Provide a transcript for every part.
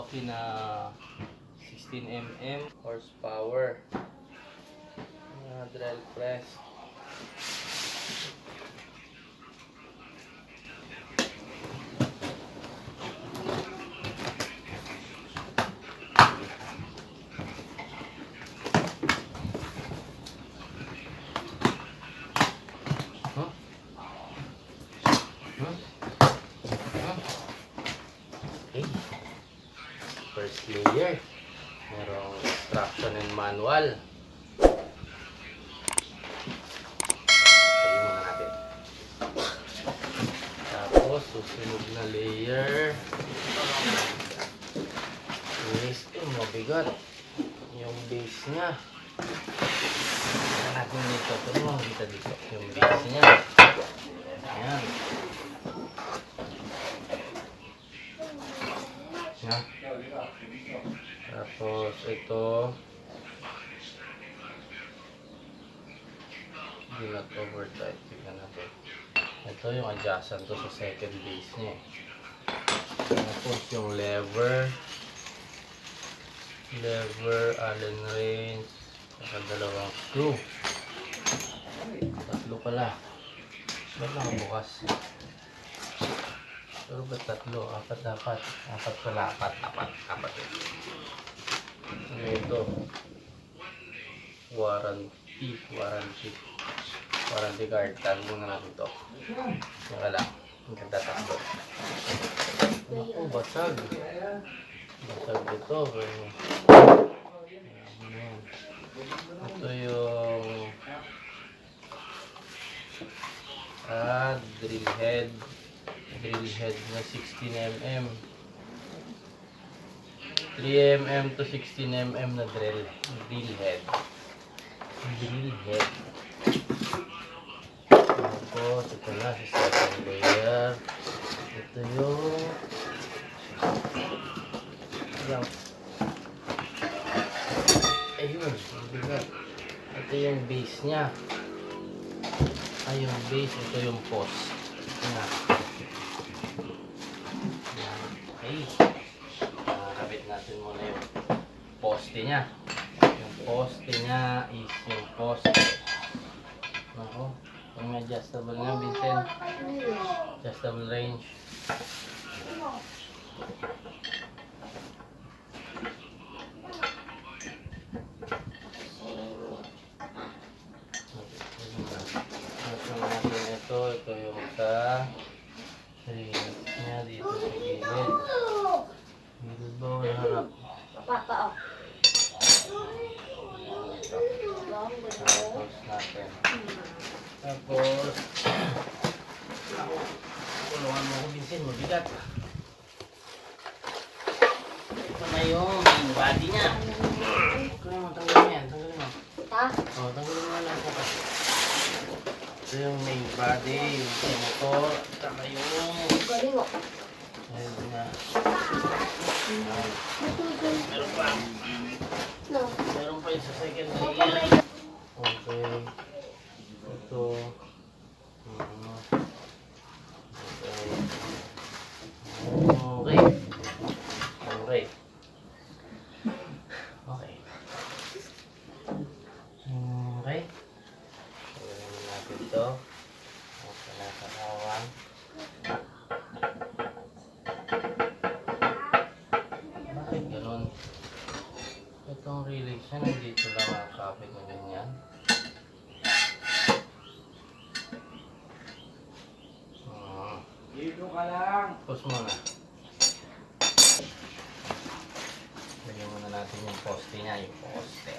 Milwaukee na 16mm horsepower drill press. Okay. First layer. Merong instruction and manual. Tayo muna natin. Tapos, susunod na layer. Base. Mabigat. Yung base niya. Tignan natin dito. Ito mo. Dito. Yung base niya. Ayan. Ayan. Tapos, ito. Do not overtight. Tignan natin. Ito yung adjustan to sa second base niya. Tapos yung lever, Allen wrench, saka dalawang screw. Tatlo pala. Ba't nakabukas? Pero ba't tatlo? Apat dapat. Apat pala. Apat. Ano ito? Warranty card. Tag muna natin ito. Saka lang. Ang ganda takbo. Naku, basag. Basag ito. Ito yung drill head na 16mm. 3mm to 16mm na drill head. Tapos ito na sa second layer. Ito yung ayun, bigat. Ito yung base nya. Yung base, ito yung post. Okay. Nakakabit natin muna yung poste nya. Yung poste nya is yung poste. Ako, yung adjustable na, Vincent. Adjustable range. Ito yung sa range nya dito sa gilid. Gilid ba o harap? Papa, Tapos natin. Tapos tulungan mo ko, Vincent, mabigat. Ito na yung main body nya. Tanggalin mo yan. Tanggalin mo. Tanggalin mo lang po. Ito yung main body, yung motor, saka yung ayun nga. Meron pa yung sa second layer. Okay. Ito. Okay. Gawin natin ito. Okay na sa kawan. Bakit ganun? Itong relays niya, nandito lang nakakapit na ganyan. Dito ka lang. Pause muna. Lagyan muna natin yung poste niya, yung poste.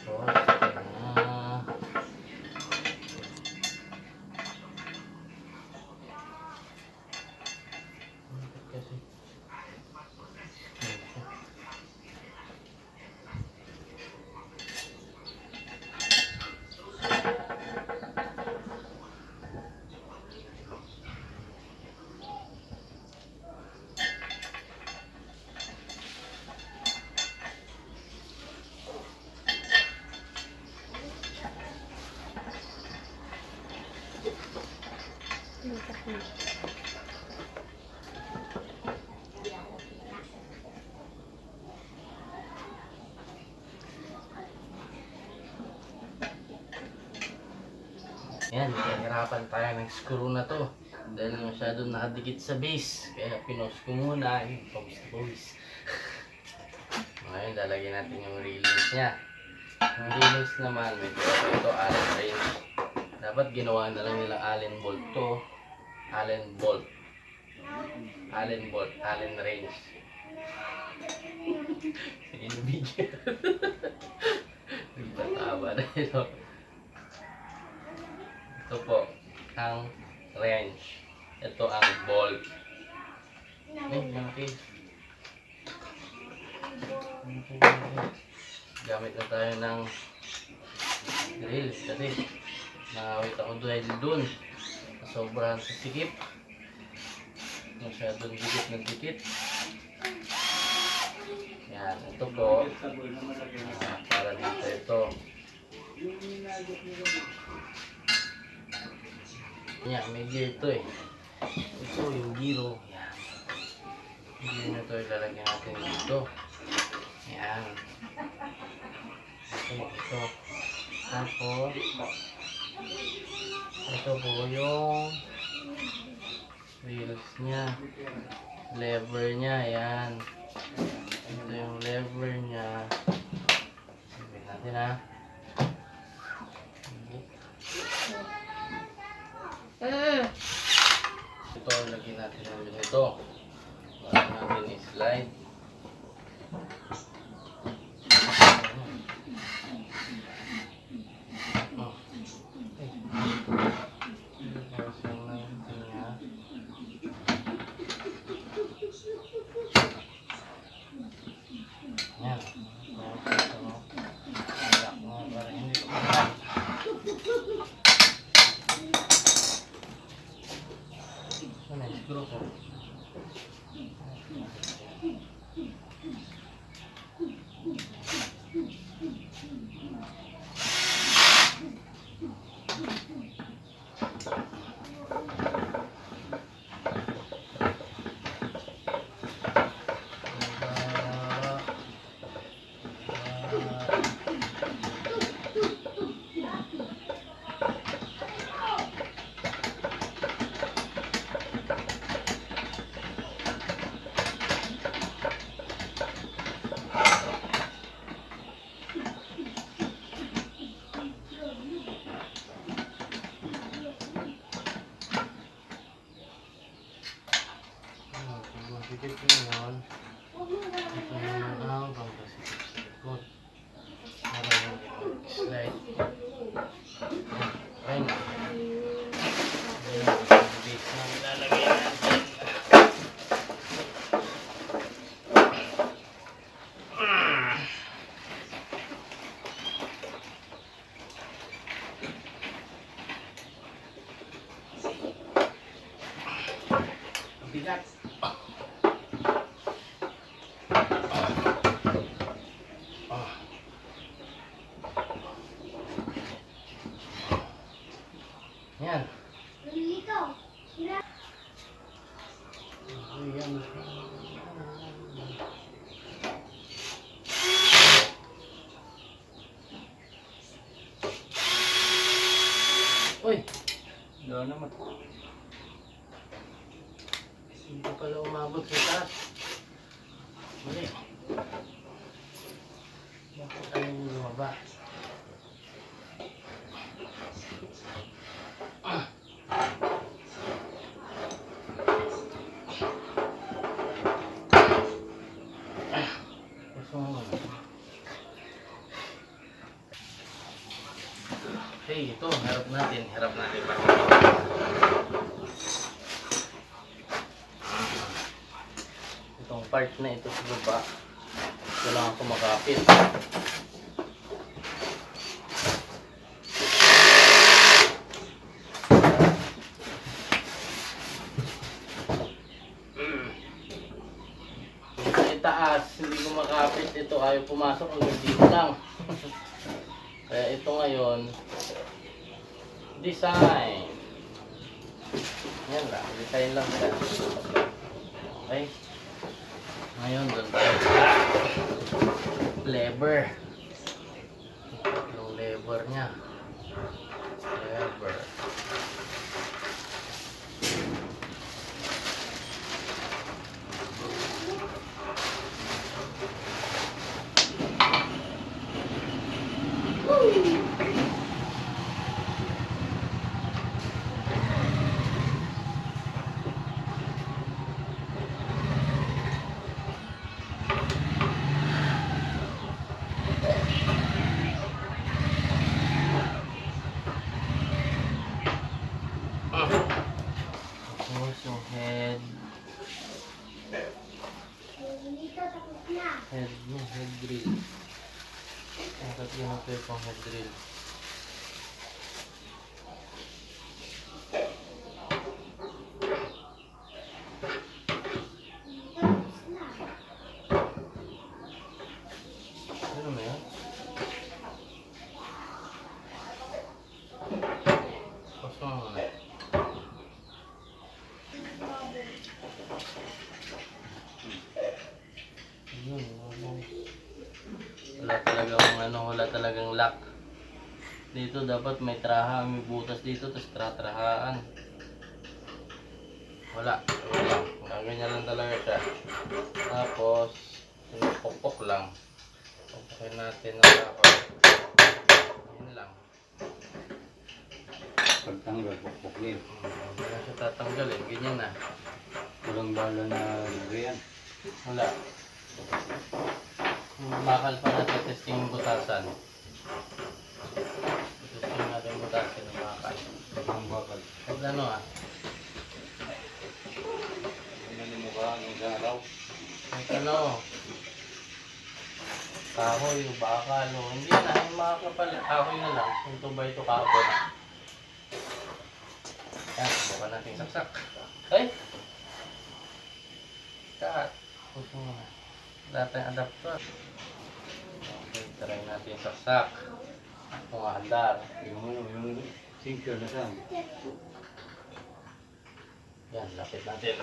Poste na. Kasi Yan, nahihirapan tayo ng screw na to. Dahil masyadong nakadikit sa base. Kaya pinost ko muna. Ay, pawis. Ngayon, lalagyan natin yung release niya. Yung release naman, medyo ito Allen wrench. Dapat ginawa na lang nilang Allen bolt to. Allen bolt. Allen wrench. Sige na video. Nagpatawa na ito. Ito po, ang wrench. Ito ang bolt. Okay. Gamit na tayo ng drill kasi nakawit ako dun. Sobrahan sa sikip. Masyadong dikit. Yan, ito po. Para dito ito. Yan, may gear ito eh. Ito yung giro. Yan. Yung giro na ito, ilalagyan natin dito. Yan. Ito. Tapos, ito po yung wheels niya. Lever niya, yan. Ito yung lever niya. Sabihin natin ha. Ito, lagyan natin namin ito. Para natin i-slide. Yan. Screw ko. Dikit ko yun. Ito naman ang pangkasikip sa likod. Para yung slide. Ayun. Ayun ang base na ilalagay natin. Bigat. Yan. Ayan. Uy! Doon naman. Hindi pala umabot sa taas. Mali. Bakit tayo lumaba? Okay, ito, harap natin pa. Itong part na ito sa baba, kailangan ko makapit. Itaas, hindi ko makapit ito, ayaw pumasok hanggang dito lang. Kaya ito ngayon, design. Yan lang, design lang siya. Okay. Ngayon, doon tayo sa lever. Yung lever niya. Lever. head drill. Ang tatlong ito yung head drill. Ano mo yan? Pasok mo na. Yun, wala talagang lock. Dito dapat may traha, may butas dito, tapos tratrahaan. Wala. Ganyan lang talaga siya. Tapos, pokpok lang. Pokpokin natin ang lako. Yan lang. Pagtanggal, pukpukin. Hindi na siya tatanggalin. Ganyan na. Walang bala na yan. Wala. Bakal pa natin testing yung butasan. Testing natin yung butasan ng bakal. Ang bakal. Pag ano Ano mukha ng garaw? Kahit ano. Kahoy, bakal, o. Hindi na, yung mga kapalit. Kahoy na lang. Yung 2x2 kapot. Yan, subukan natin saksak. Ay! Kat. Puso mo na. Wala tayong adapter. Okay, try natin saksak. Kung andar. Yung sinker na saan? Yan, lapit natin. Yan.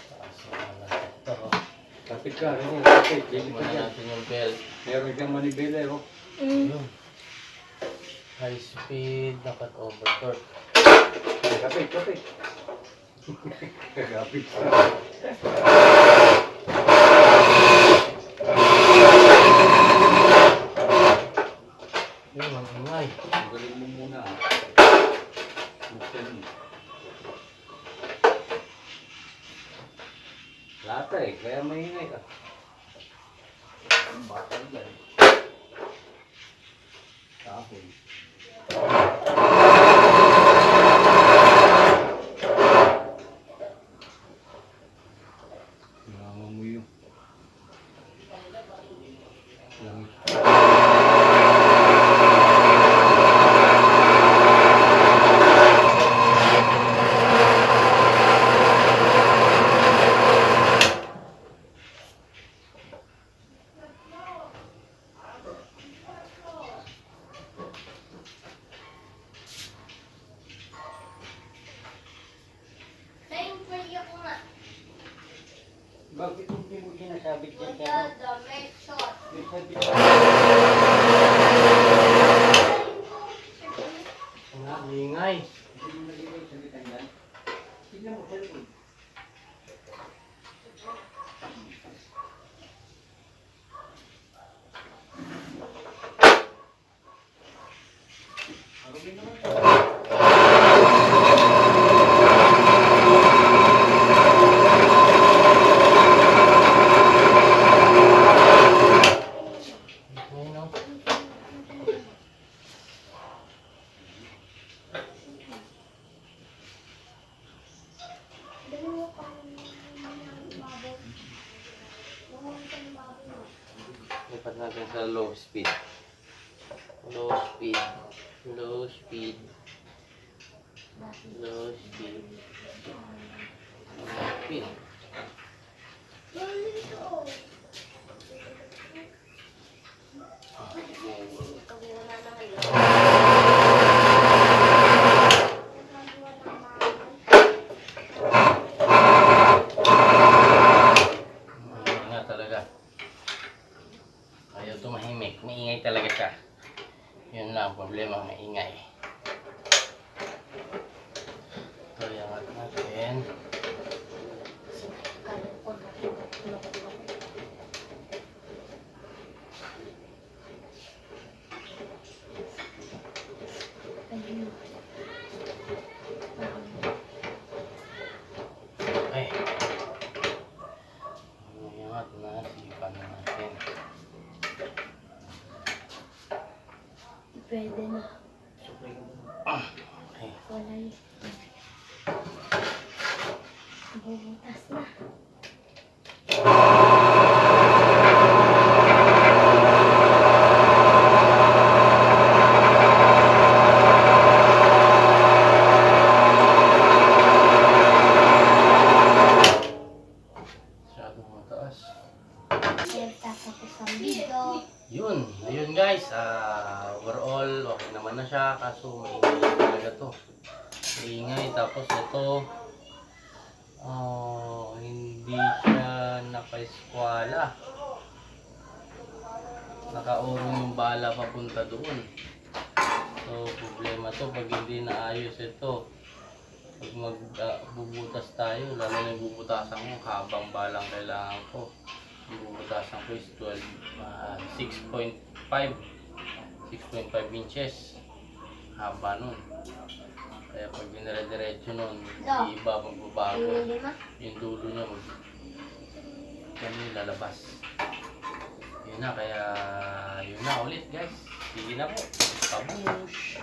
Taas na natin ito. Kapit ka, rin kapit. Check muna natin yung belt. Meron kang manibela eh. Yun. High speed, dapat over torque. Kapit, kapit. Kapit ka. Yun, ang ingay. Galing mo muna. Buksan mo. Lata eh, kaya maingay ka. Ang bakal yan. Tapon. Nangangamuyo. Langit. Bakit hindi mo sinasabit dyan sa Ang ingay. Tignan mo sa likod. Ayun, no? Lipat natin sa low speed. Low speed. Low speed. Low speed. Low speed. Ayun nga talaga. Ayaw tumahimik. Maingay talaga siya. Yun lang ang problema, maingay. Ito yung natin. Bubutas na. Masyadong mataas. Kaya tatapos ang video. Ayun guys, overall okay naman na siya, kaso maingay talaga to. Maingay, tapos ito, hindi siya naka-eskwala. Nakaurong yung bala papunta doon. So problema to pag hindi naayos ito. Pag magbubutas tayo, lalo na yung bubutasan ko, habang balang kailangan ko. Yung bubutasan ko is 6.5 inches haba nun. Kaya pag dinire-diretso nun, hindi iba magbabago. Yung lima. Yung dulo niya lalabas. Yun na, kaya yun na ulit guys. Sige na po. Pabush!